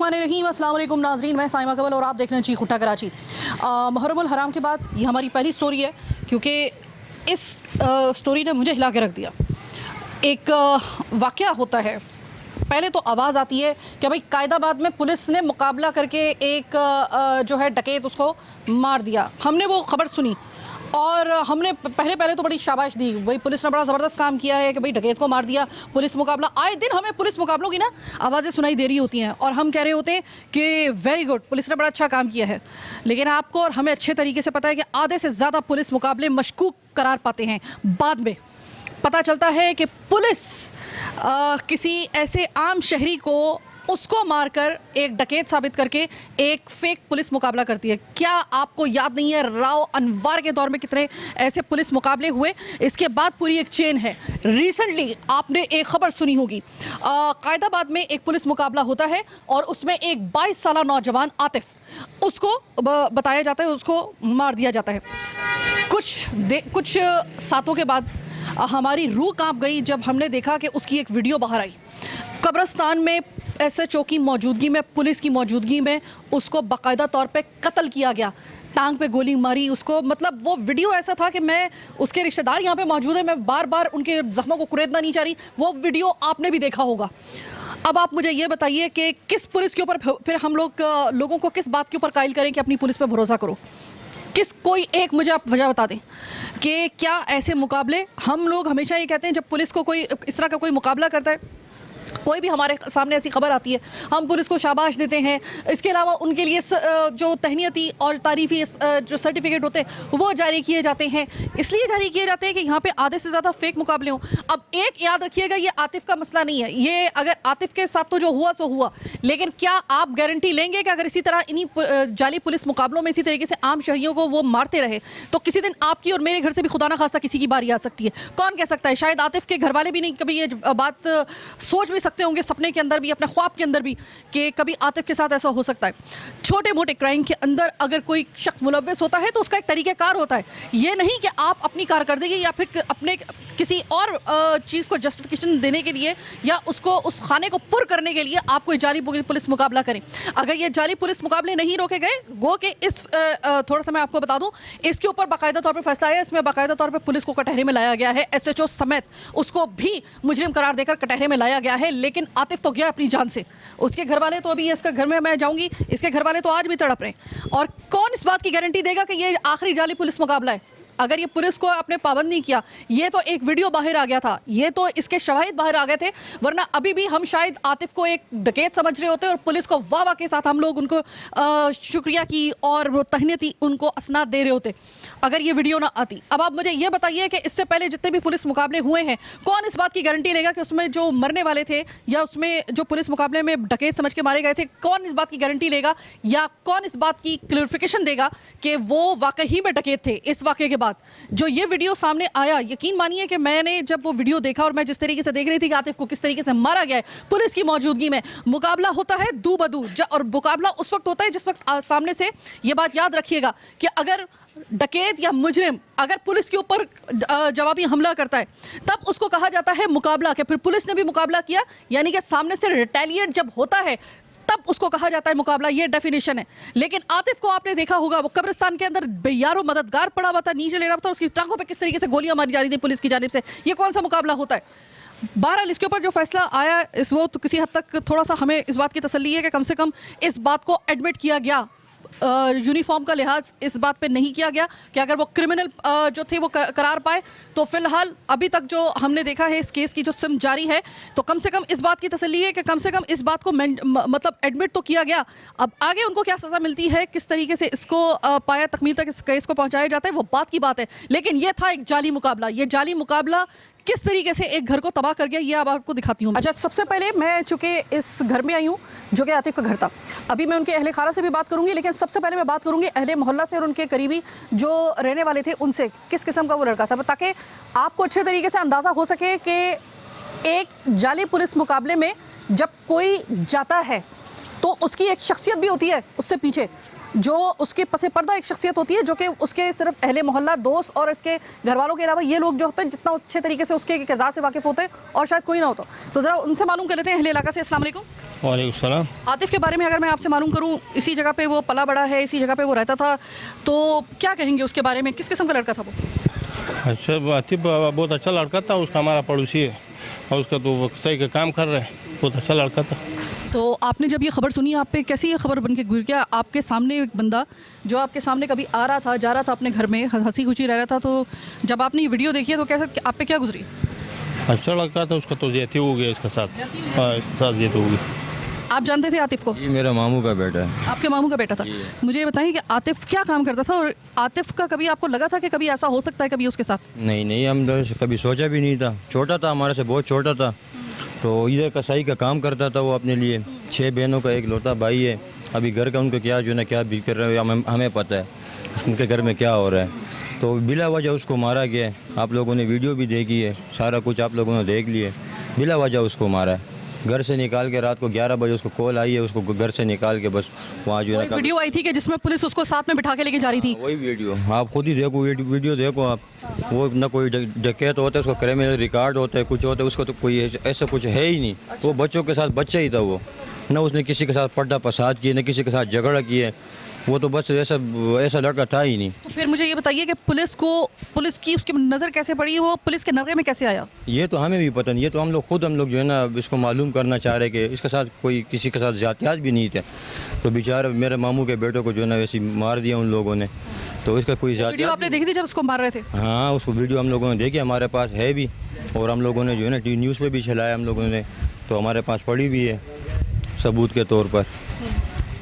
बिस्मिल्लाहिर्रहमानिर्रहीम। अस्सलाम वालेकुम नाज़रीन, मैं साइमा कबल और आप देख रहे हैं चीख उठा कराची। मुहर्रमुल हराम के बाद ये हमारी पहली स्टोरी है, क्योंकि इस स्टोरी ने मुझे हिला के रख दिया। एक वाक़या होता है, पहले तो आवाज़ आती है कि भाई कायदाबाद में पुलिस ने मुकाबला करके एक जो है डकैत उसको मार दिया। हमने वो ख़बर सुनी और हमने पहले तो बड़ी शाबाश दी, भाई पुलिस ने बड़ा ज़बरदस्त काम किया है कि भाई डकैत को मार दिया। पुलिस मुकाबला, आए दिन हमें पुलिस मुकाबलों की ना आवाज़ें सुनाई दे रही होती हैं और हम कह रहे होते हैं कि वेरी गुड, पुलिस ने बड़ा अच्छा काम किया है। लेकिन आपको और हमें अच्छे तरीके से पता है कि आधे से ज़्यादा पुलिस मुकाबले मशकूक करार पाते हैं। बाद में पता चलता है कि पुलिस किसी ऐसे आम शहरी को उसको मारकर एक डकैत साबित करके एक फेक पुलिस मुकाबला करती है। क्या आपको याद नहीं है राव अनवर के दौर में कितने ऐसे पुलिस मुकाबले हुए? इसके बाद पूरी एक चेन है। रिसेंटली आपने एक खबर सुनी होगी, कायदाबाद में एक पुलिस मुकाबला होता है और उसमें एक 22 साला नौजवान आतिफ, उसको बताया जाता है उसको मार दिया जाता है। कुछ सातों के बाद हमारी रूह कांप गई जब हमने देखा कि उसकी एक वीडियो बाहर आई। कब्रिस्तान में एसएचओ की मौजूदगी में, पुलिस की मौजूदगी में उसको बाकायदा तौर पे कत्ल किया गया, टांग पे गोली मारी उसको। मतलब वो वीडियो ऐसा था कि मैं, उसके रिश्तेदार यहाँ पे मौजूद है, मैं बार बार उनके जख्मों को कुरेदना नहीं चाह रही। वो वीडियो आपने भी देखा होगा। अब आप मुझे ये बताइए कि किस पुलिस के ऊपर फिर हम लोगों को किस बात के ऊपर कायल करें कि अपनी पुलिस पर भरोसा करो? कोई एक मुझे आप वजह बता दें कि क्या ऐसे मुकाबले, हम लोग हमेशा ये कहते हैं जब पुलिस को कोई इस तरह का कोई मुकाबला करता है, कोई भी हमारे सामने ऐसी खबर आती है, हम पुलिस को शाबाश देते हैं। इसके अलावा उनके लिए जो तहनीती और तारीफ़ी जो सर्टिफिकेट होते हैं वो जारी किए जाते हैं। इसलिए जारी किए जाते हैं कि यहाँ पे आधे से ज़्यादा फेक मुकाबले हों। अब एक याद रखिएगा, ये आतिफ का मसला नहीं है, ये अगर आतिफ के साथ तो जो हुआ सो हुआ, लेकिन क्या आप गारंटी लेंगे कि अगर इसी तरह इन्हीं जाली पुलिस मुकाबलों में इसी तरीके से आम शहरियों को वो मारते रहे तो किसी दिन आपकी और मेरे घर से भी खुदा ना खास्ता किसी की बारी आ सकती है? कौन कह सकता है? शायद आतिफ के घर वाले भी नहीं कभी ये बात सोच भी सकते होंगे, सपने के अंदर भी, अपने ख्वाब के अंदर भी, कि कभी आतिफ के साथ ऐसा हो सकता है। छोटे मोटे क्राइम के अंदर अगर कोई शख्स मुलव्वस होता है तो उसका एक तरीक़ेकार होता है। ये नहीं कि आप अपनी कारकर्दगी या फिर अपने किसी और चीज़ को जस्टिफिकेशन देने के लिए या उसको उस खाने को पुर करने के लिए आप कोई जाली पुलिस मुकाबला करें। अगर ये जाली पुलिस मुकाबले नहीं रोके गए, गो कि इस थोड़ा सा मैं आपको बता दूं, इसके ऊपर बाकायदा तौर पर फैसला आया, इसमें बाकायदा तौर पर पुलिस को कटहरे में लाया गया है, एसएचओ समेत उसको भी मुजरिम करार देकर कटहरे में लाया गया है। लेकिन आतिफ तो गया अपनी जान से, उसके घर वाले तो अभी, इसके घर में मैं जाऊंगी, इसके घर वाले तो आज भी तड़प रहे हैं। और कौन इस बात की गारंटी देगा कि ये आखिरी जाली पुलिस मुकाबला है? अगर ये पुलिस को आपने पाबंद नहीं किया, ये तो एक वीडियो बाहर आ गया था, ये तो इसके शवाहिद बाहर आ गए थे, वरना अभी भी हम शायद आतिफ को एक डकैत समझ रहे होते और पुलिस को वाह वाह के साथ हम लोग उनको शुक्रिया की और तहनीती उनको असनाद दे रहे होते अगर ये वीडियो ना आती। अब आप मुझे ये बताइए कि इससे पहले जितने भी पुलिस मुकाबले हुए हैं, कौन इस बात की गारंटी लेगा कि उसमें जो मरने वाले थे या उसमें जो पुलिस मुकाबले में डकैत समझ के मारे गए थे, कौन इस बात की गारंटी लेगा या कौन इस बात की क्लैरिफिकेशन देगा कि वो वाकई में डकैत थे? इस वाक़े के बाद जो ये वीडियो सामने आया, यकीन मानिए कि मैंने जब वो वीडियो देखा और मैं जिस तरीके से देख रही थी कि आतिफ को किस तरीके से मारा गया है पुलिस की मौजूदगी में, मुकाबला होता है दू बदू, और मुकाबला उस वक्त होता है जिस वक्त सामने से, ये बात याद रखिएगा कि अगर डकैत या मुजरिम अगर पुलिस के ऊपर जवाबी हमला करता है तब उसको कहा जाता है मुकाबला। कि फिर पुलिस ने भी मुकाबला किया, यानी कि सामने से रिटेलिएट जब होता है तब उसको कहा जाता है मुकाबला, ये डेफिनेशन है। लेकिन आतिफ को आपने देखा होगा, वो कब्रिस्तान के अंदर बेयारो मददगार पड़ा हुआ था, नीचे ले रहा था, उसकी टांगों पे किस तरीके से गोलियां मारी जा रही थी पुलिस की जानिब से। ये कौन सा मुकाबला होता है? बहरहाल इसके ऊपर जो फैसला आया, इस वो तो किसी हद तक थोड़ा सा हमें इस बात की तसल्ली है कि कम से कम इस बात को एडमिट किया गया, यूनिफॉर्म का लिहाज इस बात पे नहीं किया गया कि अगर वो क्रिमिनल जो थे वो करार पाए। तो फिलहाल अभी तक जो हमने देखा है इस केस की जो सिम जारी है, तो कम से कम इस बात की तसल्ली है कि कम से कम इस बात को मतलब एडमिट तो किया गया। अब आगे उनको क्या सज़ा मिलती है, किस तरीके से इसको पाया तकमील तक इस केस को पहुँचाया जाता है, वो बात की बात है। लेकिन ये था एक जाली मुकाबला। ये जाली मुकाबला किस तरीके से एक घर को तबाह कर गया, ये अब आपको दिखाती हूँ। अच्छा, सबसे पहले मैं चूँकि इस घर में आई हूँ जो कि आतिफ का घर था, अभी मैं उनके अहले खाना से भी बात करूँगी, लेकिन सबसे पहले मैं बात करूँगी अहले मोहल्ला से और उनके करीबी जो रहने वाले थे उनसे, किस किस्म का वो लड़का था, ताकि आपको अच्छे तरीके से अंदाज़ा हो सके कि एक जाली पुलिस मुकाबले में जब कोई जाता है तो उसकी एक शख्सियत भी होती है उससे पीछे। जो उसके पसे पर्दा एक शख्सियत होती है, जो कि उसके सिर्फ अहले मोहल्ला, दोस्त और इसके घर वालों के अलावा ये लोग जो होते हैं जितना अच्छे तरीके से उसके किरदार से वाकिफ़ होते हैं और शायद कोई ना होता। तो ज़रा उनसे मालूम कर लेते हैं अहले इलाका से। अस्सलाम वालेकुम। वालेकुम सलाम। आतिफ़ के बारे में अगर मैं आपसे मालूम करूँ, इसी जगह पे वो पला बड़ा है, इसी जगह पे वो रहता था, तो क्या कहेंगे उसके बारे में? किस किस्म का लड़का था वो? अच्छा, आतिफ बहुत अच्छा लड़का था। उसका हमारा पड़ोसी है और उसका तो सही का काम कर रहा है। बहुत अच्छा लड़का था। तो आपने जब ये खबर सुनी, आप पे कैसी ये खबर बन के गुजर गया? आपके सामने एक बंदा जो आपके सामने कभी आ रहा था, जा रहा था अपने घर में, हंसी खुशी रह रहा था, तो जब आपने ये वीडियो देखी है तो कैसे आप पे क्या गुजरी? अच्छा लड़का था। उसका तो ज्यादती हो गया इसके साथ। हाँ, इसके साथ ज्यादती हो गई। आप जानते थे आतिफ़ को? ये मेरा मामू का बेटा है। आपके मामू का बेटा था। मुझे ये बताइए कि आतिफ़ क्या काम करता था, और आतिफ़ का कभी आपको लगा था कि कभी ऐसा हो सकता है कभी उसके साथ? नहीं नहीं, हम तो कभी सोचा भी नहीं था। छोटा था, हमारे से बहुत छोटा था। तो इधर कसाई का काम करता था वो अपने लिए। 6 बहनों का एक लौता भाई है। अभी घर का उनको क्या जो है ना क्या भी कर रहे हो हमें पता है उनके घर में क्या हो रहा है। तो बिला वजह उसको मारा गया है। आप लोगों ने वीडियो भी देखी है, सारा कुछ आप लोगों ने देख लिया है। बिला वजह उसको मारा है। घर से निकाल के रात को 11 बजे उसको कॉल आई है, उसको घर से निकाल के बस वहाँ जो है ना वीडियो आई थी कि जिसमें पुलिस उसको साथ में बिठा के लेके जा रही थी। वही वीडियो आप खुद ही देखो, वीडियो देखो आप। वो ना कोई डकैत होता है, उसका क्रिमिनल रिकॉर्ड होता है, कुछ होता है, उसको तो कोई ऐसा कुछ है ही नहीं। वो बच्चों के साथ बच्चा ही था वो। ना उसने किसी के साथ पड्डा फसाद किए, ना किसी के साथ झगड़ा किए। वो तो बस ऐसा लड़का था ही नहीं। तो फिर मुझे ये बताइए कि पुलिस की उसकी नज़र कैसे पड़ी, वो पुलिस के नज़र में कैसे आया? ये तो हमें भी पता नहीं। ये तो हम लोग जो है ना इसको मालूम करना चाह रहे कि इसके साथ कोई किसी के साथ ज़्यादतियात भी नहीं थे। तो बेचारा मेरे मामू के बेटों को जो है ना वैसे मार दिया उन लोगों ने। तो इसका कोई वीडियो आपने देखी थी जब उसको मार रहे थे? हाँ, उसको वीडियो हम लोगों ने देखी, हमारे पास है भी। और हम लोगों ने जो है ना न्यूज़ पे भी चलाया हम लोगों ने। तो हमारे पास पड़ी भी है सबूत के तौर पर।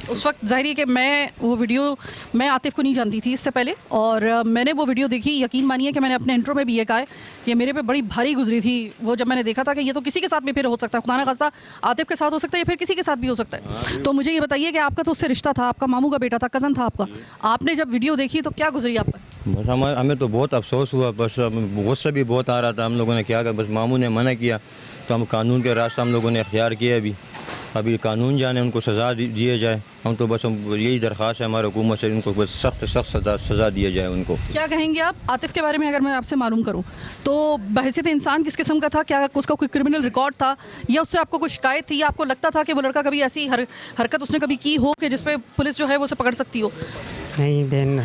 उस वक्त ज़ाहिर है कि मैं आतिफ़ को नहीं जानती थी इससे पहले, और मैंने वो वीडियो देखी। यकीन मानिए कि मैंने अपने इंट्रो में भी ये कहा है कि मेरे पे बड़ी भारी गुजरी थी वो, जब मैंने देखा था कि ये तो किसी के साथ भी फिर हो सकता है, खुदा न खास्ता आतिफ़ के साथ हो सकता है या फिर किसी के साथ भी हो सकता है। तो मुझे ये बताइए कि आपका तो उससे रिश्ता था, आपका मामू का बेटा था, कज़न था आपका। आपने जब वीडियो देखी तो क्या गुजरी आप पर? बस हमें तो बहुत अफसोस हुआ। बस गुस्सा भी बहुत आ रहा था। हम लोगों ने क्या किया, बस मामू ने मना किया तो हम कानून के रास्ता हम लोगों ने अख्तियार किया। अभी कानून जाने, उनको सज़ा दिए जाए। हम तो बस यही दरख्वास्त है हमारे हुकूमत से, उनको बस सख्त सज़ा दिया जाए उनको। क्या कहेंगे आप आतिफ़ के बारे में? अगर मैं आपसे मालूम करूं तो बहैसियत इंसान किस किस्म का था? क्या उसका कोई क्रिमिनल रिकॉर्ड था, या उससे आपको कोई शिकायत थी, या आपको लगता था कि वो लड़का कभी ऐसी हरकत उसने कभी की हो कि जिस पे पुलिस जो है वो उसे पकड़ सकती हो? नहीं बहन,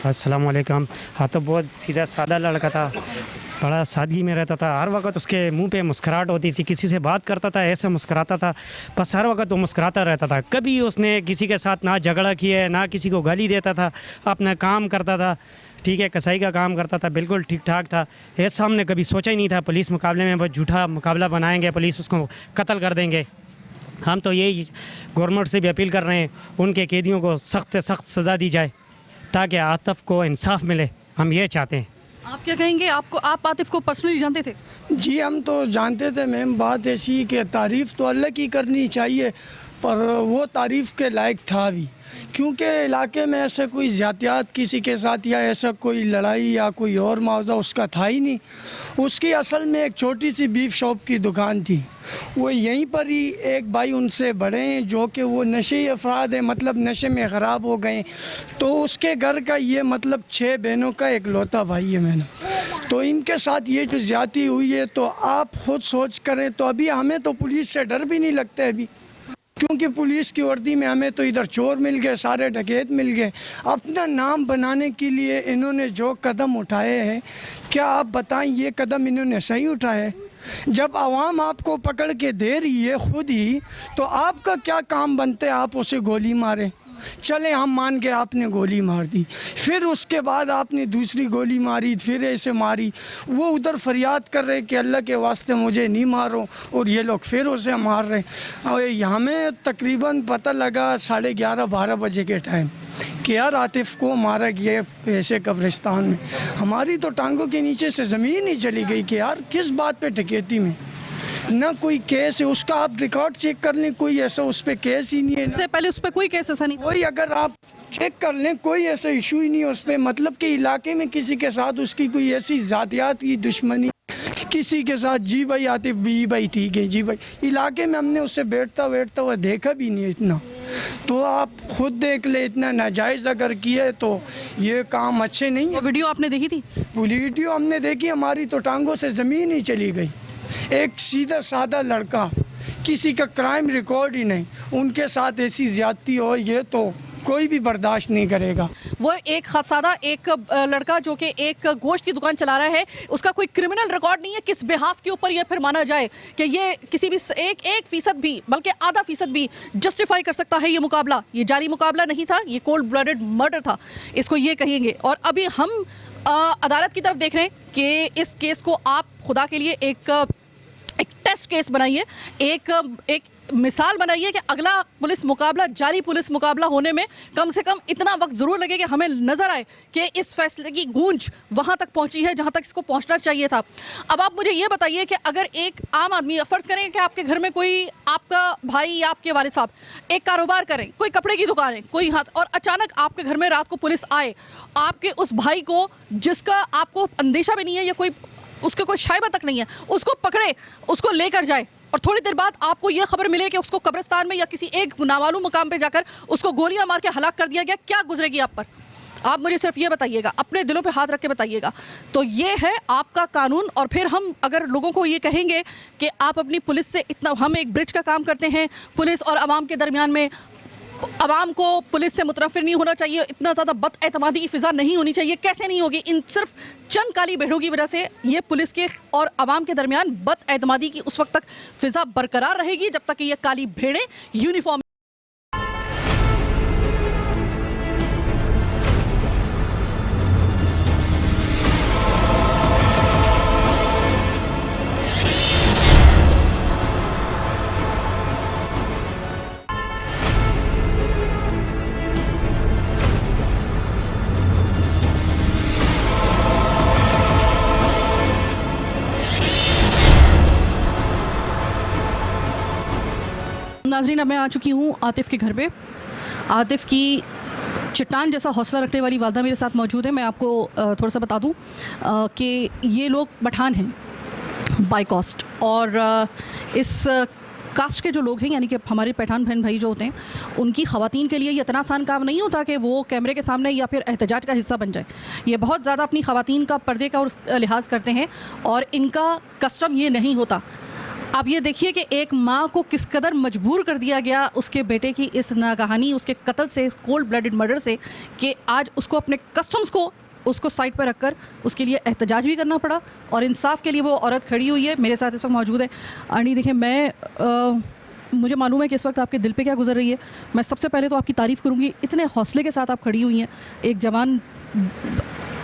अस्सलाम वालेकुम। हाँ, तो बहुत सीधा सादा लड़का था, बड़ा सादगी में रहता था। हर वक्त उसके मुंह पे मुस्कुराहट होती थी, किसी से बात करता था ऐसे मुस्कुराता था, बस हर वक्त वो मुस्कुराता रहता था। कभी उसने किसी के साथ ना झगड़ा किया है, ना किसी को गाली देता था, अपना काम करता था। ठीक है, कसाई का काम करता था, बिल्कुल ठीक ठाक था। ऐसा हमने कभी सोचा ही नहीं था पुलिस मुकाबले में बस झूठा मुकाबला बनाएंगे, पुलिस उसको कत्ल कर देंगे। हम तो यही गवर्नमेंट से भी अपील कर रहे हैं, उनके कैदियों को सख्त से सख्त सज़ा दी जाए ताकि आतिफ़ को इंसाफ मिले। हम ये चाहते हैं। आप क्या कहेंगे? आप आतिफ़ को पर्सनली जानते थे? जी, हम तो जानते थे मैम। बात ऐसी कि तारीफ़ तो अल्लाह की करनी चाहिए, पर वो तारीफ़ के लायक था भी, क्योंकि इलाके में ऐसे कोई ज़्यादतियात किसी के साथ या ऐसा कोई लड़ाई या कोई और मुआवजा उसका था ही नहीं। उसकी असल में एक छोटी सी बीफ शॉप की दुकान थी। वो यहीं पर ही एक भाई उनसे बड़े हैं जो कि वो नशे अफराद हैं, मतलब नशे में ख़राब हो गए। तो उसके घर का ये मतलब 6 बहनों का एक लौता भाई है मैंने। तो इनके साथ ये जो ज़्यादती हुई है, तो आप खुद सोच करें। तो अभी हमें तो पुलिस से डर भी नहीं लगता है अभी, क्योंकि पुलिस की वर्दी में हमें तो इधर चोर मिल गए, सारे डकैत मिल गए। अपना नाम बनाने के लिए इन्होंने जो कदम उठाए हैं, क्या आप बताएं ये कदम इन्होंने सही उठाए? जब आवाम आपको पकड़ के दे रही है खुद ही, तो आपका क्या काम बनता है आप उसे गोली मारें? चले हम मान के आपने गोली मार दी, फिर उसके बाद आपने दूसरी गोली मारी, फिर ऐसे मारी। वो उधर फरियाद कर रहे कि अल्लाह के वास्ते मुझे नहीं मारो, और ये लोग फिर उसे मार रहे। और हमें तकरीबन पता लगा 11:30-12 बजे के टाइम कि यार आतिफ़ को मारा गया ऐसे कब्रिस्तान में। हमारी तो टांगों के नीचे से ज़मीन ही चली गई कि यार किस बात पे डकैती में, ना कोई केस है उसका। आप रिकॉर्ड चेक कर लें, कोई ऐसा उस पर केस ही नहीं है। इससे पहले उस पर कोई केस ऐसा नहीं? कोई, अगर आप चेक कर लें, कोई ऐसा इशू ही नहीं है उस पर। मतलब कि इलाके में किसी के साथ उसकी कोई ऐसी ज़ातियात की दुश्मनी किसी के साथ। जी भाई आतिफ़, जी भाई ठीक है, जी भाई। इलाके में हमने उससे बैठता हुआ देखा भी नहीं है इतना। तो आप खुद देख ले, इतना नाजायज़ अगर किए तो ये काम अच्छे नहीं वो है। वीडियो आपने देखी थी? वीडियो हमने देखी, हमारी तो टांगों से ज़मीन ही चली गई। एक सीधा साधा लड़का, किसी का क्राइम रिकॉर्ड ही नहीं, उनके साथ ऐसी ज़्यादती हो, ये तो कोई भी बर्दाश्त नहीं करेगा। वो एक सादा एक लड़का जो कि एक गोश्त की दुकान चला रहा है, उसका कोई क्रिमिनल रिकॉर्ड नहीं है। किस बिहाफ के ऊपर ये फिर माना जाए कि ये किसी भी एक फीसद भी, बल्कि आधा फीसद भी जस्टिफाई कर सकता है ये मुकाबला? ये जाली मुकाबला नहीं था, ये कोल्ड ब्लडेड मर्डर था, इसको ये कहेंगे। और अभी हम अदालत की तरफ देख रहे हैं कि इस केस को आप खुदा के लिए एक टेस्ट केस बनाइए, एक मिसाल बनाइए कि अगला पुलिस मुकाबला, जाली पुलिस मुकाबला होने में कम से कम इतना वक्त ज़रूर लगे कि हमें नज़र आए कि इस फैसले की गूंज वहाँ तक पहुँची है जहाँ तक इसको पहुँचना चाहिए था। अब आप मुझे ये बताइए कि अगर एक आम आदमी, फ़र्ज़ करें कि आपके घर में कोई आपका भाई या आपके वालिद साहब एक कारोबार करें, कोई कपड़े की दुकान है, कोई हाथ, और अचानक आपके घर में रात को पुलिस आए, आपके उस भाई को जिसका आपको अंदेशा भी नहीं है या कोई उसके कोई शायबा तक नहीं है, उसको पकड़े, उसको लेकर जाए, और थोड़ी देर बाद आपको यह खबर मिले कि उसको कब्रिस्तान में या किसी एक नामालूम मुकाम पे जाकर उसको गोलियां मार के हलाक कर दिया गया, क्या गुजरेगी आप पर? आप मुझे सिर्फ ये बताइएगा, अपने दिलों पे हाथ रख के बताइएगा। तो ये है आपका कानून। और फिर हम अगर लोगों को ये कहेंगे कि आप अपनी पुलिस से इतना, हम एक ब्रिज का काम करते हैं पुलिस और आवाम के दरमियान में, आवाम को पुलिस से मुतनफ़िर नहीं होना चाहिए, इतना ज़्यादा बदएतमादी की फ़िज़ा नहीं होनी चाहिए। कैसे नहीं होगी? इन सिर्फ चंद काली भेड़ों की वजह से ये पुलिस के और आवाम के दरमियान बदएतमादी की उस वक्त तक फ़िज़ा बरकरार रहेगी जब तक कि ये काली भेड़ें यूनिफॉर्म। नाज़रीन, अब मैं आ चुकी हूँ आतिफ़ के घर पे। आतिफ़ की चट्टान जैसा हौसला रखने वाली वालदा मेरे साथ मौजूद है। मैं आपको थोड़ा सा बता दूँ कि ये लोग पठान हैं बाय कास्ट, और इस कास्ट के जो लोग हैं, यानी कि हमारे पठान बहन भाई जो होते हैं, उनकी ख़वातीन के लिए ये इतना आसान काम नहीं होता कि वो कैमरे के सामने या फिर एहतजाज का हिस्सा बन जाए। ये बहुत ज़्यादा अपनी ख़वातीन का पर्दे का और लिहाज करते हैं, और इनका कस्टम ये नहीं होता। आप ये देखिए कि एक माँ को किस कदर मजबूर कर दिया गया उसके बेटे की इस नागहानी, उसके कत्ल से, कोल्ड ब्लडेड मर्डर से, कि आज उसको अपने कस्टम्स को उसको साइड पर रखकर उसके लिए एहतजाज भी करना पड़ा। और इंसाफ के लिए वो औरत खड़ी हुई है, मेरे साथ इस वक्त मौजूद है। आंटी देखिए, मुझे मालूम है कि इस वक्त आपके दिल पे क्या गुजर रही है। मैं सबसे पहले तो आपकी तारीफ़ करूँगी, इतने हौसले के साथ आप खड़ी हुई हैं। एक जवान,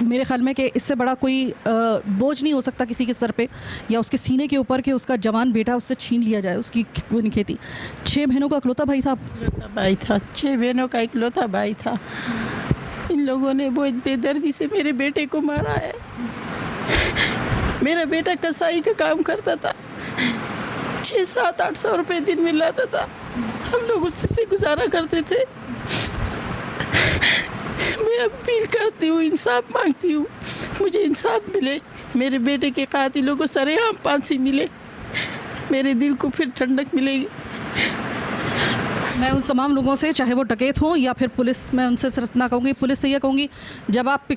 मेरे ख्याल में कि इससे बड़ा कोई बोझ नहीं हो सकता किसी के सर पे या उसके सीने के ऊपर कि उसका जवान बेटा उससे छीन लिया जाए, उसकी कोई खेती। 6 बहनों का इकलौता भाई था। भाई था, 6 बहनों का इकलौता भाई था। इन लोगों ने बहुत बेदर्दी से मेरे बेटे को मारा है। मेरा बेटा कसाई का काम करता था, 600-800 रुपये दिन मिल जाता था, हम लोग उससे गुजारा करते थे। मैं अपील करती हूँ, इंसाफ मांगती हूँ, मुझे इंसाफ मिले, मेरे बेटे के कातिलों को सरेआम फांसी मिले, मेरे दिल को फिर ठंडक मिलेगी। मैं उन तमाम लोगों से, चाहे वो डकैत हों या फिर पुलिस, मैं उनसे सिर्फ ना कहूँगी, पुलिस से ये कहूँगी, जब आप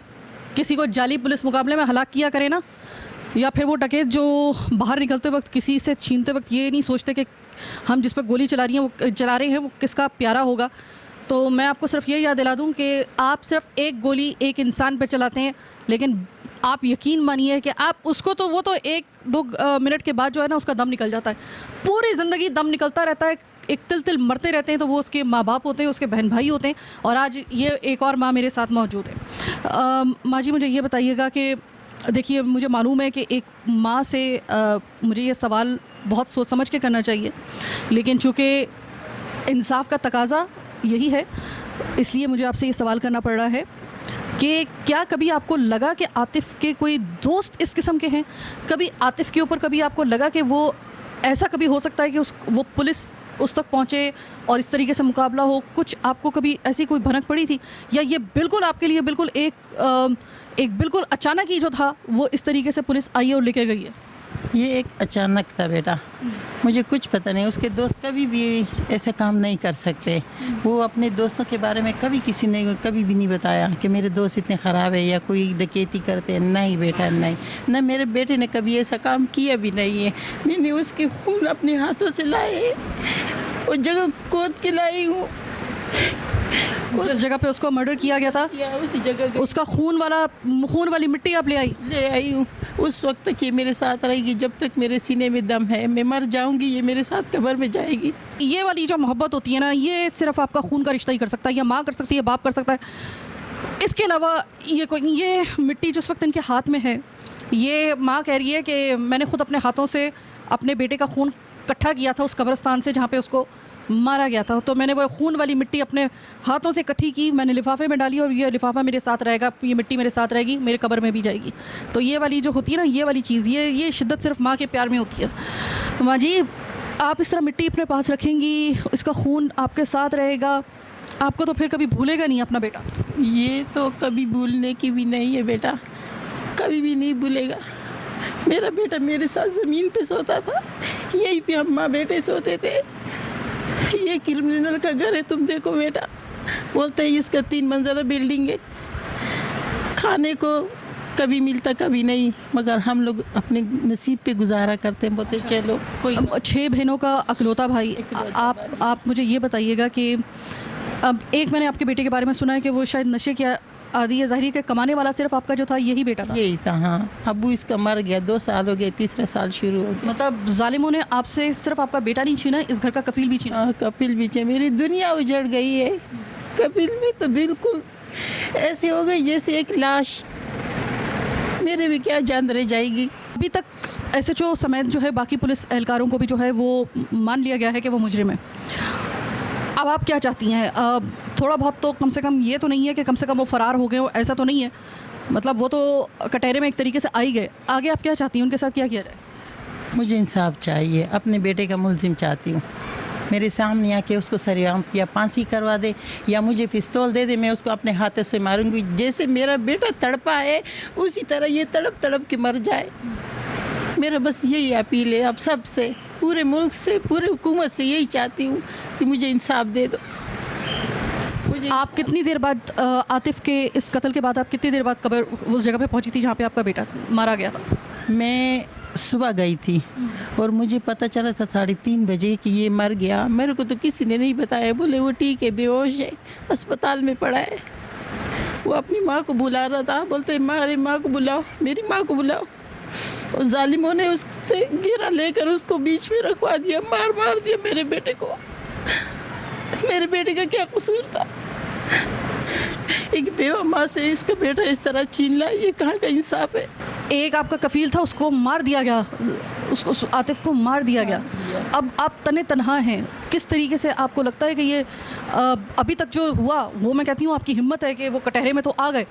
किसी को जाली पुलिस मुकाबले में हलाक किया करें ना, या फिर वो डकैत जो बाहर निकलते वक्त किसी से छीनते वक्त ये नहीं सोचते कि हम जिस पर गोली चला रहे हैं वो किसका प्यारा होगा, तो मैं आपको सिर्फ ये याद दिला दूं कि आप सिर्फ एक गोली एक इंसान पे चलाते हैं, लेकिन आप यकीन मानिए कि आप उसको, तो वो तो 1-2 मिनट के बाद जो है ना उसका दम निकल जाता है। पूरी ज़िंदगी दम निकलता रहता है, एक तिल तिल मरते रहते हैं। तो वो उसके माँ बाप होते हैं, उसके बहन भाई होते हैं, और आज ये एक और माँ मेरे साथ मौजूद है। माँ जी, मुझे ये बताइएगा कि देखिए, मुझे मालूम है कि एक माँ से मुझे ये सवाल बहुत सोच समझ के करना चाहिए, लेकिन चूँकि इंसाफ का तकाज़ा यही है, इसलिए मुझे आपसे ये सवाल करना पड़ रहा है कि क्या कभी आपको लगा कि आतिफ़ के कोई दोस्त इस किस्म के हैं? कभी आतिफ़ के ऊपर कभी आपको लगा कि वो ऐसा कभी हो सकता है कि वो पुलिस उस तक पहुँचे और इस तरीके से मुकाबला हो? कुछ आपको कभी ऐसी कोई भनक पड़ी थी, या ये बिल्कुल आपके लिए बिल्कुल एक बिल्कुल अचानक ही जो था वो इस तरीके से पुलिस आई है और लेके गई है? ये एक अचानक था बेटा, मुझे कुछ पता नहीं। उसके दोस्त कभी भी ऐसे काम नहीं कर सकते। वो अपने दोस्तों के बारे में कभी किसी ने कभी भी नहीं बताया कि मेरे दोस्त इतने ख़राब है या कोई डकैती करते हैं। नहीं बेटा, नहीं, ना मेरे बेटे ने कभी ऐसा काम किया भी नहीं है। मैंने उसके खून अपने हाथों से लाए, वो जगह खोद के लाई हूँ। जिस जगह पे उसको मर्डर किया गया था या उसी जगह गई, उसका खून वाली मिट्टी आप ले आई हूँ। उस वक्त तक ये मेरे साथ रहेगी, जब तक मेरे सीने में दम है। मैं मर जाऊंगी, ये मेरे साथ कब्र में जाएगी। ये वाली जो मोहब्बत होती है ना, ये सिर्फ आपका खून का रिश्ता ही कर सकता है, या माँ कर सकती है, बाप कर सकता है। इसके अलावा ये मिट्टी जिस वक्त इनके हाथ में है, ये माँ कह रही है कि मैंने खुद अपने हाथों से अपने बेटे का खून इकट्ठा किया था उस कब्रिस्तान से जहाँ पे उसको मारा गया था। तो मैंने वो खून वाली मिट्टी अपने हाथों से इकट्ठी की, मैंने लिफाफे में डाली और ये लिफाफा मेरे साथ रहेगा, ये मिट्टी मेरे साथ रहेगी, मेरे कब्र में भी जाएगी। तो ये वाली जो होती है ना, ये वाली चीज़, ये शिद्दत सिर्फ माँ के प्यार में होती है। माँ जी, आप इस तरह मिट्टी अपने पास रखेंगी, इसका खून आपके साथ रहेगा, आपको तो फिर कभी भूलेगा नहीं अपना बेटा। ये तो कभी भूलने की भी नहीं है बेटा, कभी भी नहीं भूलेगा। मेरा बेटा मेरे साथ ज़मीन पे सोता था, यहीं पे हम माँ बेटे सोते थे। ये क्रिमिनल का घर है, तुम देखो बेटा। बोलते हैं इसका 3 मंजिला बिल्डिंग है, खाने को कभी मिलता कभी नहीं, मगर हम लोग अपने नसीब पे गुजारा करते हैं। बोलते चलो कोई। 6 बहनों का अकलौता भाई, आप मुझे ये बताइएगा कि अब एक मैंने आपके बेटे के बारे में सुना है कि वो शायद नशे की आदि है, ज़ाहिर के कमाने वाला सिर्फ आपका जो था यही बेटा था। यही था, हाँ। अबू इसका मर गया, 2 साल हो गए, 3रा साल शुरू हो गया। मतलब जालिमों ने आपसे सिर्फ आपका बेटा नहीं छीना, इस घर का कफील भी छीना। हाँ, कपिल भी छे। मेरी दुनिया उजड़ गई है। कपिल में तो बिल्कुल ऐसे हो गई जैसे एक लाश, मेरे भी क्या जान रह जाएगी। अभी तक एसएचओ समेत जो है बाकी पुलिस एहलकारों को भी जो है वो मान लिया गया है कि वो मुजरिम है। अब आप क्या चाहती हैं? थोड़ा बहुत तो कम से कम ये तो नहीं है कि कम से कम वो फ़रार हो गए हो, ऐसा तो नहीं है। मतलब वो तो कटहरे में एक तरीके से आ ही गए। आगे आप क्या चाहती हैं, उनके साथ क्या किया जाए? मुझे इंसाफ चाहिए, अपने बेटे का मुल्जिम चाहती हूँ। मेरे सामने आके उसको सरेआम या फांसी करवा दे या मुझे पिस्तौल दे दे, मैं उसको अपने हाथों से मारूंगी। जैसे मेरा बेटा तड़पा है उसी तरह ये तड़प तड़प के मर जाए। मेरा बस यही अपील है अब सबसे, पूरे मुल्क से, पूरे हुकूमत से यही चाहती हूँ कि मुझे इंसाफ दे दो। आप कितनी देर बाद आतिफ के इस कत्ल के बाद आप कितनी देर बाद कब्र उस जगह पे पहुंची थी जहाँ पे आपका बेटा मारा गया था? मैं सुबह गई थी और मुझे पता चला था 3:30 बजे कि ये मर गया। मेरे को तो किसी ने नहीं बताया। बोले वो ठीक है, बेहोश है, अस्पताल में पड़ा है। वो अपनी माँ को बुला रहा था, बोलते मेरी माँ को बुलाओ, मेरी माँ को बुलाओ। और जालिमों ने उससे घेरा लेकर उसको बीच में रखवा दिया, मार दिया मेरे बेटे को। मेरे बेटे का क्या कसूर था? एक बेवा माँ से इसका बेटा इस तरह छीन ला, ये कहाँ का इंसाफ है? एक आपका कफील था, उसको मार दिया गया, उसको आतिफ को मार दिया गया। अब आप तने तनहा हैं। किस तरीके से आपको लगता है कि ये अभी तक जो हुआ वो, मैं कहती हूँ आपकी हिम्मत है कि वो कटहरे में तो आ गए।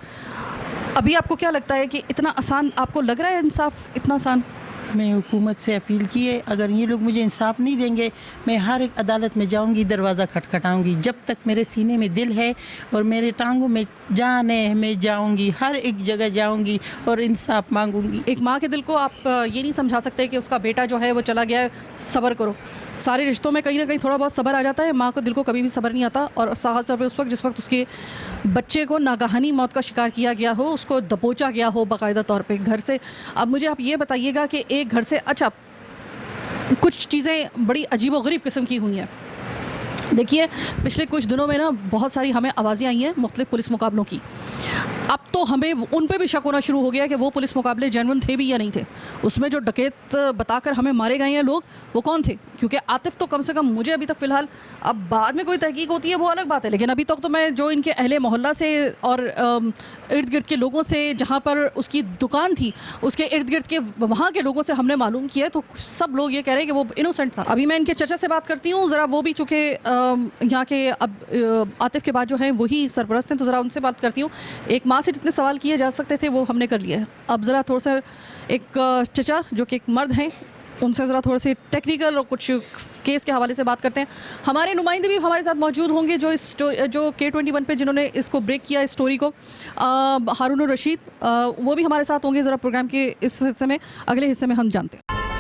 अभी आपको क्या लगता है कि इतना आसान आपको लग रहा है इंसाफ, इतना आसान? मैं हुकूमत से अपील की है, अगर ये लोग मुझे इंसाफ नहीं देंगे, मैं हर एक अदालत में जाऊंगी, दरवाज़ा खटखटाऊंगी। जब तक मेरे सीने में दिल है और मेरे टांगों में जान है, मैं जाऊंगी, हर एक जगह जाऊंगी और इंसाफ मांगूंगी। एक माँ के दिल को आप ये नहीं समझा सकते कि उसका बेटा जो है वो चला गया है, सब्र करो। सारे रिश्तों में कहीं ना कहीं थोड़ा बहुत सब्र आ जाता है, माँ को दिल को कभी भी सब्र नहीं आता। और खास तौर पर उस वक्त जिस वक्त उसके बच्चे को नागहानी मौत का शिकार किया गया हो, उसको दबोचा गया हो बाकायदा तौर पे घर से। अब मुझे आप ये बताइएगा कि एक घर से, अच्छा कुछ चीज़ें बड़ी अजीबोगरीब किस्म की हुई हैं। देखिए पिछले कुछ दिनों में ना बहुत सारी हमें आवाज़ें आई हैं मुख्तलिफ पुलिस मुकाबलों की। अब तो हमें उन पे भी शक होना शुरू हो गया कि वो पुलिस मुकाबले जेन्युइन थे भी या नहीं थे। उसमें जो डकैत बताकर हमें मारे गए हैं लोग, वो कौन थे? क्योंकि आतिफ तो कम से कम मुझे अभी तक फ़िलहाल, अब बाद में कोई तहकीक होती है वो अलग बात है, लेकिन अभी तक तो मैं जो इनके अहले मोहल्ला से और इर्द गिर्द के लोगों से, जहाँ पर उसकी दुकान थी उसके इर्द गिर्द के वहाँ के लोगों से हमने मालूम किया, तो सब लोग ये कह रहे हैं कि वो इनोसेंट था। अभी मैं इनके चचा से बात करती हूँ ज़रा, वो भी चूँकि यहाँ के अब आतिफ के बाद जो है वही सरपरस्त हैं, तो ज़रा उनसे बात करती हूँ। एक माँ से जितने सवाल किए जा सकते थे वो हमने कर लिए। अब ज़रा थोड़ा सा एक चचा जो कि एक मर्द हैं, उनसे ज़रा थोड़े से टेक्निकल और कुछ केस के हवाले से बात करते हैं। हमारे नुमाइंदे भी हमारे साथ मौजूद होंगे जो जो K21 पे जिन्होंने इसको ब्रेक किया इस स्टोरी को, हारून रशीद, वो भी हमारे साथ होंगे ज़रा प्रोग्राम के इस हिस्से में। अगले हिस्से में हम जानते हैं।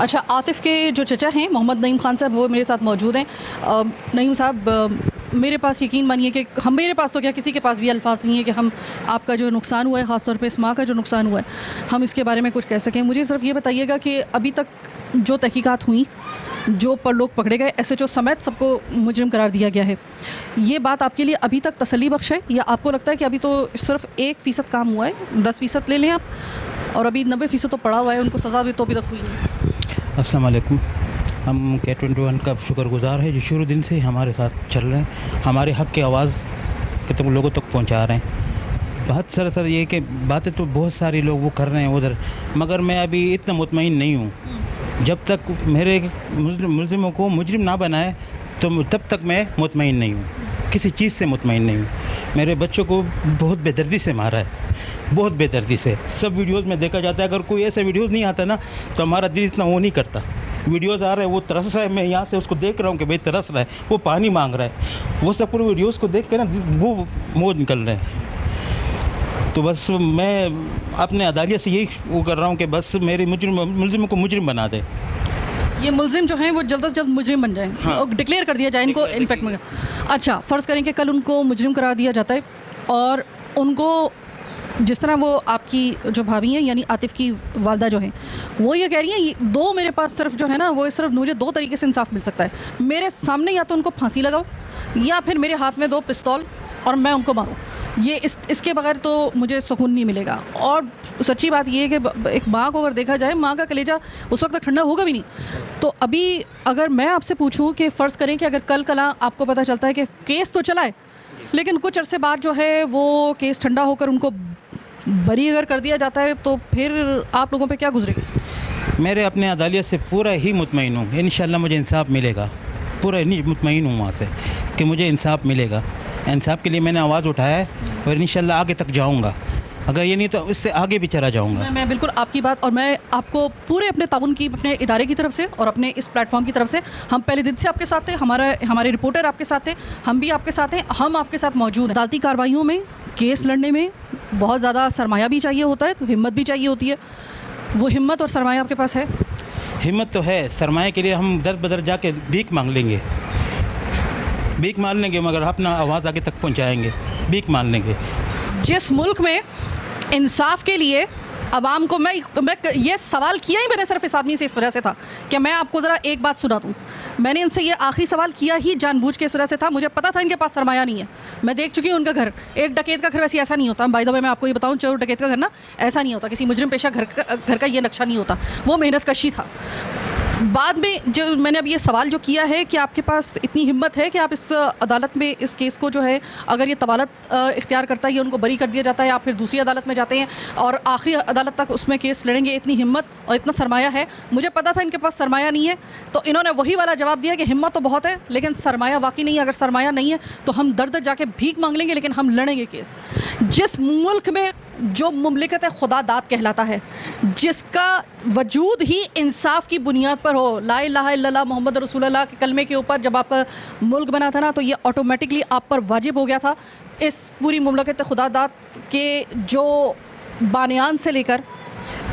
अच्छा, आतिफ के जो चचा हैं मोहम्मद नईम खान साहब, वो मेरे साथ मौजूद हैं। नईम साहब, मेरे पास यकीन मानिए कि मेरे पास तो क्या, किसी के पास भी अल्फाज नहीं है कि हम आपका जो नुकसान हुआ है, ख़ासतौर पे इस माँ का जो नुकसान हुआ है, हम इसके बारे में कुछ कह सकें। मुझे सिर्फ ये बताइएगा कि अभी तक जो तहकीकात हुई, जो पर लोग पकड़े गए, SHO समेत सबको मुजरिम करार दिया गया है, ये बात आपके लिए अभी तक तसल्ली बख्श है, या आपको लगता है कि अभी तो सिर्फ 1% काम हुआ है, 10% ले लें आप, और अभी 90% तो पड़ा हुआ है, उनको सज़ा भी तो अभी तक हुई नहीं? अस्सलाम वालेकुम। हम K21 का शुक्रगुजार है जो शुरू दिन से हमारे साथ चल रहे हैं, हमारे हक़ की आवाज़ कितने लोगों तक पहुंचा रहे हैं। बहुत सर ये कि बातें तो बहुत सारी लोग वो कर रहे हैं उधर, मगर मैं अभी इतना मुतमईन नहीं हूँ। जब तक मेरे मुल्ज़िमों को मुजरिम ना बनाए तो तब तक मैं मुतमईन नहीं हूँ, किसी चीज़ से मुतमईन नहीं हूँ। मेरे बच्चों को बहुत बेदर्दी से मारा है, बहुत बेदर्दी से। सब वीडियोस में देखा जाता है, अगर कोई ऐसा वीडियोस नहीं आता ना तो हमारा दिल इतना वो नहीं करता। वीडियोस आ रहे हैं, वो तरस रहा है, मैं यहाँ से उसको देख रहा हूँ कि भाई तरस रहा है, वो पानी मांग रहा है, वो सब पूरे वीडियोस को देख कर ना वो मौज निकल रहे हैं। तो बस मैं अपने अदालिया से यही वो कर रहा हूँ कि बस मेरे मुल्ज़िमों को मुजरिम बना दे। ये मुल्ज़िम जो हैं वो जल्द से जल्द मुजरिम बन जाएं, हाँ। और डिक्लेयर कर दिया जाए इनको इनफेक्ट में। अच्छा, फ़र्ज़ करें कि कल उनको मुजरिम करार दिया जाता है, और उनको जिस तरह वो आपकी जो भाभी हैं यानी आतिफ की वालदा जो हैं, वो ये कह रही हैं, ये दो मेरे पास सिर्फ जो है ना, वो सिर्फ मुझे 2 तरीके से इंसाफ मिल सकता है, मेरे सामने या तो उनको फांसी लगाओ, या फिर मेरे हाथ में 2 पिस्तौल और मैं उनको मारूं। ये इसके बगैर तो मुझे सुकून नहीं मिलेगा। और सच्ची बात ये है कि एक माँ को अगर देखा जाए, माँ का कलेजा उस वक्त तक ठंडा होगा भी नहीं। तो अभी अगर मैं आपसे पूछूं कि फ़र्ज़ करें कि अगर कल आपको पता चलता है कि केस तो चला है, लेकिन कुछ अरसे बाद जो है वो केस ठंडा होकर उनको बरी अगर कर दिया जाता है, तो फिर आप लोगों पे क्या गुजरेगी? मेरे अपने अदालिया से पूरा ही मुतमईन हूँ, इंशाल्लाह मुझे इंसाफ मिलेगा। पूरा ही मुतमईन हूँ वहाँ से कि मुझे इंसाफ मिलेगा। इंसाफ के लिए मैंने आवाज़ उठाया है और इंशाल्लाह आगे तक जाऊँगा। अगर ये नहीं तो इससे आगे भी चला जाऊँगा। मैं बिल्कुल आपकी बात, और मैं आपको पूरे अपने ताउन की, अपने इदारे की तरफ से और अपने इस प्लेटफॉर्म की तरफ से, हम पहले दिन से आपके साथ थे, हमारे रिपोर्टर आपके साथ थे, हम भी आपके साथ हैं, हम आपके साथ मौजूद हैं। अदालती कार्रवाइयों में, केस लड़ने में बहुत ज़्यादा सरमाया भी चाहिए होता है, तो हिम्मत भी चाहिए होती है। वो हिम्मत और सरमाया आपके पास है? हिम्मत तो है, सरमाए के लिए हम दर बदर जाके भीख मांग लेंगे, भीख मांग लेंगे, मगर अपना आवाज़ आगे तक पहुँचाएँगे, भीख मांग लेंगे। जिस मुल्क में इंसाफ के लिए अवाम को, मैं ये सवाल किया ही मैंने सिर्फ इस आदमी से इस वजह से था कि मैं आपको ज़रा एक बात सुना दूँ। मैंने इनसे ये आखिरी सवाल किया ही जानबूझ के इस वजह से था, मुझे पता था इनके पास सरमाया नहीं है। मैं देख चुकी हूँ उनका घर, एक डकैत का घर वैसे ऐसा नहीं होता। बाय द वे मैं आपको ये बताऊँ, चोर डकैत का घर ना ऐसा नहीं होता, किसी मुजरिम पेशा घर का ये नक्शा नहीं होता, वो मेहनत कशी था। बाद में जो मैंने अब ये सवाल जो किया है कि आपके पास इतनी हिम्मत है कि आप इस अदालत में इस केस को जो है, अगर ये तवालत इख्तियार करता है, ये उनको बरी कर दिया जाता है, आप फिर दूसरी अदालत में जाते हैं और आखिरी अदालत तक उसमें केस लड़ेंगे, इतनी हिम्मत और इतना सरमाया है। मुझे पता था इनके पास सरमाया नहीं है, तो इन्होंने वही वाला जवाब दिया कि हिम्मत तो बहुत है लेकिन सरमाया वाकई नहीं है। अगर सरमाया नहीं है तो हम दर दर जाके भीख मांग लेंगे, लेकिन हम लड़ेंगे केस। जिस मुल्क में जो मुमलिकत खुदा दाद कहलाता है, जिसका वजूद ही इंसाफ की बुनियाद पर हो, ला इलाहा इल्लल्लाह मोहम्मद रसूलुल्लाह के कलमे के ऊपर जब आपका मुल्क बना था ना, तो ये ऑटोमेटिकली आप पर वाजिब हो गया था। इस पूरी मुमलिकत खुदा दाद के जो बानियान से लेकर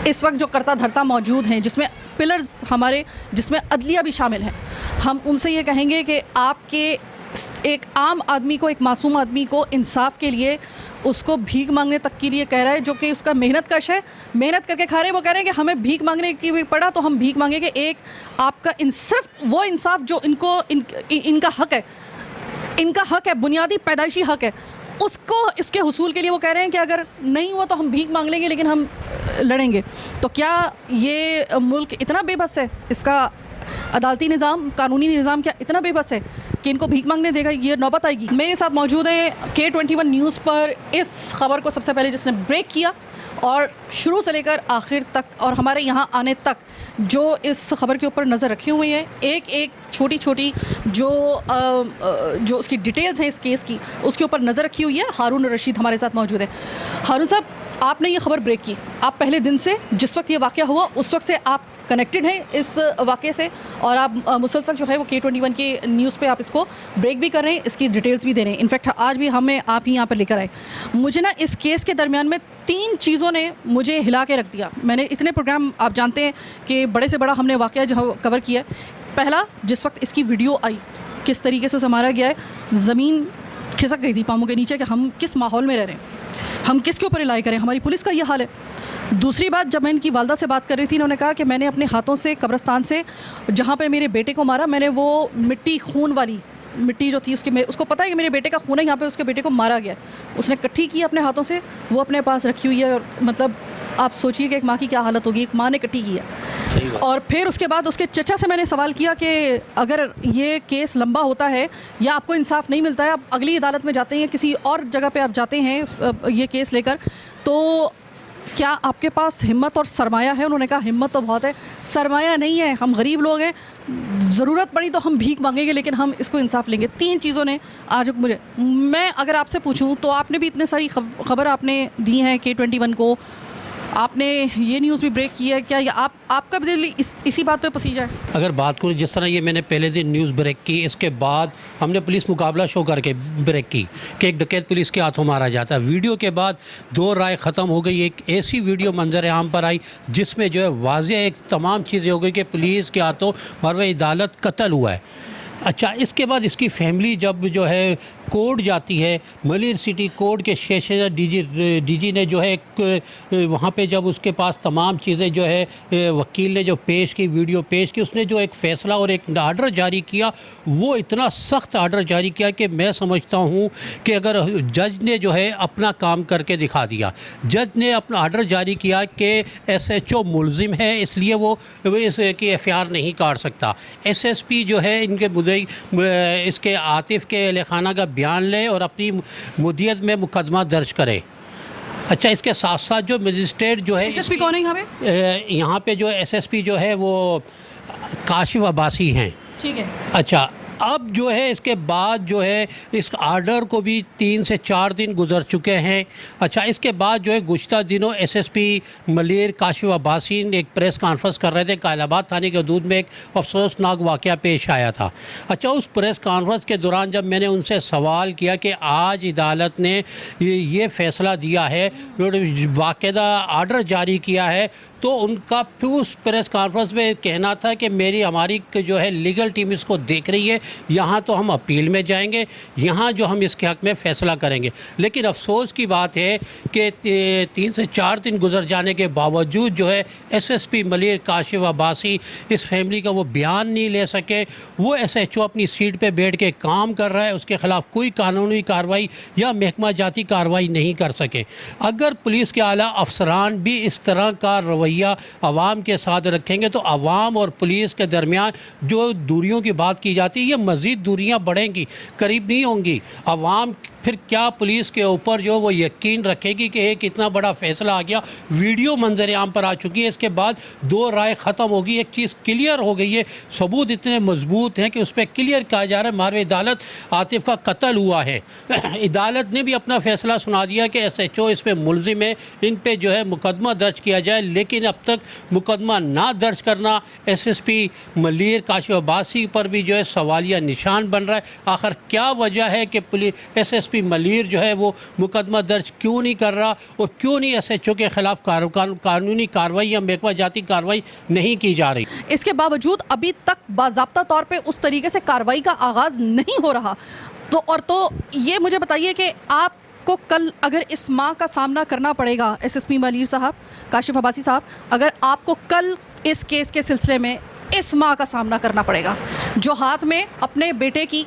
इस वक्त जो करता धरता मौजूद हैं, जिसमें पिलर्स हमारे, जिसमें अदलिया भी शामिल हैं, हम उनसे ये कहेंगे कि आपके एक आम आदमी को, एक मासूम आदमी को इंसाफ के लिए उसको भीख मांगने तक के लिए कह रहा है, जो कि उसका मेहनत कश है, मेहनत करके खा रहे हैं। वो कह रहे हैं कि हमें भीख मांगने की भी पड़ा तो हम भीख मांगेंगे। एक आपका सिर्फ वो इंसाफ जो इनका हक है, इनका हक है, बुनियादी पैदाइशी हक है, उसको, इसके हुसूल के लिए वो कह रहे हैं कि अगर नहीं हुआ तो हम भीख मांग लेंगे लेकिन हम लड़ेंगे। तो क्या ये मुल्क इतना बेबस है, इसका अदालती निज़ाम, कानूनी निज़ाम क्या इतना बेबस है कि इनको भीख मांगने देगा? ये नौबत आएगी। मेरे साथ मौजूद हैं K21 न्यूज़ पर इस खबर को सबसे पहले जिसने ब्रेक किया और शुरू से लेकर आखिर तक और हमारे यहाँ आने तक जो इस खबर के ऊपर नज़र रखी हुई है, एक एक छोटी छोटी जो उसकी डिटेल्स हैं इस केस की, उसके ऊपर नज़र रखी हुई है। हारून रशीद हमारे साथ मौजूद है। हारून साहब, आपने ये खबर ब्रेक की, आप पहले दिन से जिस वक्त ये वाक़या हुआ उस वक्त से आप कनेक्टेड हैं इस वाक़े से और आप मुसलसल जो है वो K21 के न्यूज़ पे आप इसको ब्रेक भी कर रहे हैं, इसकी डिटेल्स भी दे रहे हैं। इनफैक्ट आज भी आप ही यहाँ पर लेकर आए। मुझे ना इस केस के दरमियान में 3 चीज़ों ने मुझे हिला के रख दिया। मैंने इतने प्रोग्राम आप जानते हैं कि बड़े से बड़ा हमने वाक़या जो कवर किया है। पहला, जिस वक्त इसकी वीडियो आई, किस तरीके से उसे मारा गया है, ज़मीन खिसक गई थी पाँवों के नीचे कि हम किस माहौल में रह रहे हैं, हम किसके ऊपर रिलाई करें, हमारी पुलिस का ये हाल है। दूसरी बात, जब मैं इनकी वालदा से बात कर रही थी, इन्होंने कहा कि मैंने अपने हाथों से कब्रिस्तान से जहाँ पे मेरे बेटे को मारा, मैंने वो मिट्टी खून वाली मिट्टी जो थी उसको पता है कि मेरे बेटे का खून है, यहाँ पे उसके बेटे को मारा गया, उसने इकट्ठी की अपने हाथों से, वो अपने पास रखी हुई है। और मतलब आप सोचिए कि एक माँ की क्या हालत होगी, एक माँ ने इकट्ठी की है। और फिर उसके बाद उसके चचा से मैंने सवाल किया कि अगर ये केस लंबा होता है या आपको इंसाफ नहीं मिलता है, आप अगली अदालत में जाते हैं, किसी और जगह पे आप जाते हैं ये केस लेकर, तो क्या आपके पास हिम्मत और सरमाया है? उन्होंने कहा हिम्मत तो बहुत है, सरमाया नहीं है, हम गरीब लोग हैं, ज़रूरत पड़ी तो हम भीख मांगेंगे लेकिन हम इसको इंसाफ लेंगे। 3 चीज़ों ने आज मुझे, मैं अगर आपसे पूछूं तो आपने भी इतने सारी खबर आपने दी हैं K21 को, आपने ये न्यूज़ भी ब्रेक की है, क्या ये आपका भी दिल इसी बात पे पसीजा है? अगर बात करूँ जिस तरह ये मैंने पहले दिन न्यूज़ ब्रेक की, इसके बाद हमने पुलिस मुकाबला शो करके ब्रेक की कि एक डकैत पुलिस के हाथों मारा जाता है। वीडियो के बाद 2 राय ख़त्म हो गई। एक ऐसी वीडियो मंजर आम पर आई जिसमें जो है वाज़ेह एक तमाम चीज़ें हो गई कि पुलिस के हाथों मरवे अदालत कत्ल हुआ है। अच्छा, इसके बाद इसकी फैमिली जब जो है कोर्ट जाती है, मलिर सिटी कोर्ट के सेशन डीजी ने जो है वहाँ पे जब उसके पास तमाम चीज़ें जो है वकील ने जो पेश की, वीडियो पेश की, उसने जो एक फ़ैसला और एक आर्डर जारी किया, वो इतना सख्त आर्डर जारी किया कि मैं समझता हूँ कि अगर जज ने जो है अपना काम करके दिखा दिया, जज ने अपना आर्डर जारी किया कि SHO मुलजिम है इसलिए वो इसकी FIR नहीं काट सकता। SSP जो है इनके मुद्दई इसके आतिफ के लखाना का बयान ले और अपनी मुद्दत में मुकदमा दर्ज करे। अच्छा, इसके साथ साथ जो मजिस्ट्रेट जो है, SSP कौन है यहाँ पे? यहाँ पे जो SSP जो है वो काशिफ अब्बासी हैं। ठीक है। अच्छा, अब जो है इसके बाद जो है इस आर्डर को भी 3 से 4 दिन गुजर चुके हैं। अच्छा, इसके बाद जो है गुज़श्ता दिनों SSP मलिर काशिफ अब्बासी एक प्रेस कॉन्फ्रेंस कर रहे थे। कायलाबाद थाने के हदूद में एक अफसोसनाक वाक़या पेश आया था। अच्छा, उस प्रेस कॉन्फ्रेंस के दौरान जब मैंने उनसे सवाल किया कि आज अदालत ने ये फ़ैसला दिया है, बाकायदा आर्डर जारी किया है, तो उनका उस प्रेस कॉन्फ्रेंस में कहना था कि हमारी जो है लीगल टीम इसको देख रही है, यहाँ तो हम अपील में जाएंगे, यहाँ जो हम इसके हक़ में फ़ैसला करेंगे। लेकिन अफसोस की बात है कि 3 से 4 दिन गुजर जाने के बावजूद जो है SSP मलिर काशिफ अब्बासी इस फैमिली का वो बयान नहीं ले सके। वो SHO अपनी सीट पर बैठ के काम कर रहा है, उसके ख़िलाफ़ कोई कानूनी कार्रवाई या महकमा जाती कार्रवाई नहीं कर सके। अगर पुलिस के आला अफसरान भी इस तरह का रवैया आवाम के साथ रखेंगे तो आवाम और पुलिस के दरमियान जो दूरियों की बात की जाती है, ये मज़ीद दूरियां बढ़ेंगी, करीब नहीं होंगी। आवाम फिर क्या पुलिस के ऊपर जो वो यकीन रखेगी कि एक इतना बड़ा फ़ैसला आ गया, वीडियो मंजर आम पर आ चुकी है, इसके बाद 2 राय ख़त्म होगी, एक चीज़ क्लियर हो गई है, सबूत इतने मजबूत हैं कि उस पर क्लियर कहा जा रहा है मारवे अदालत आतिफ का कत्ल हुआ है। अदालत ने भी अपना फ़ैसला सुना दिया कि SHO इस पर मुलजिम है, इन पर जो है मुकदमा दर्ज किया जाए। लेकिन अब तक मुकदमा ना दर्ज करना SSP मलिर काशिफ अब्बासी पर भी जो है सवालिया निशान बन रहा है। आखिर क्या वजह है कि पुलिस SSP मलिर जो है वो मुकदमा दर्ज क्यों नहीं कर रहा और क्यों नहीं SHO के ख़िलाफ़ कानूनी कार्रवाई या महकमा जाती कार्रवाई नहीं की जा रही? इसके बावजूद अभी तक बाज़ाब्ता तौर पे उस तरीके से कार्रवाई का आगाज़ नहीं हो रहा। तो ये मुझे बताइए कि आप को कल अगर इस माँ का सामना करना पड़ेगा, SSP मलिर साहब, काशिफ अब्बासी साहब, अगर आपको कल इस केस के सिलसिले में इस माँ का सामना करना पड़ेगा जो हाथ में अपने बेटे की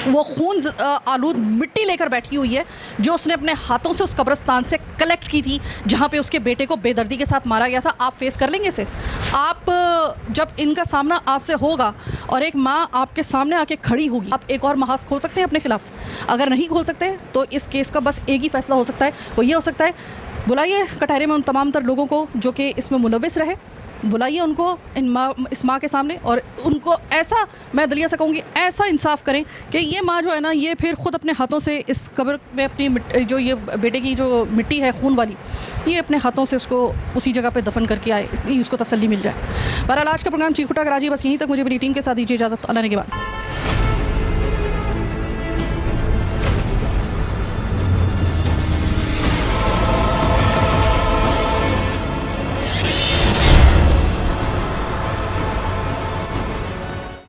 वो खून आलूद मिट्टी लेकर बैठी हुई है, जो उसने अपने हाथों से उस कब्रिस्तान से कलेक्ट की थी जहाँ पे उसके बेटे को बेदर्दी के साथ मारा गया था, आप फेस कर लेंगे इसे? आप जब इनका सामना आपसे होगा और एक माँ आपके सामने आके खड़ी होगी, आप एक और महाज खोल सकते हैं अपने खिलाफ? अगर नहीं खोल सकते तो इस केस का बस एक ही फैसला हो सकता है, वो ये हो सकता है बुलाइए कटहरे में उन तमाम तर लोगों को जो कि इसमें मुलविस रहे, बुलाइए उनको इस माँ के सामने, और उनको ऐसा, मैं दलिया से कहूँगी, ऐसा इंसाफ करें कि ये माँ जो है ना, ये फिर खुद अपने हाथों से इस कब्र में अपनी जो ये बेटे की जो मिट्टी है खून वाली, ये अपने हाथों से उसको उसी जगह पे दफन करके आए, इतनी उसको तसल्ली मिल जाए। बहरहाल आज का प्रोग्राम चीख उठा कराची बस यहीं तक। मुझे मेरी टीम के साथ दीजिए इजाज़त। अल्लाह ने के बाद।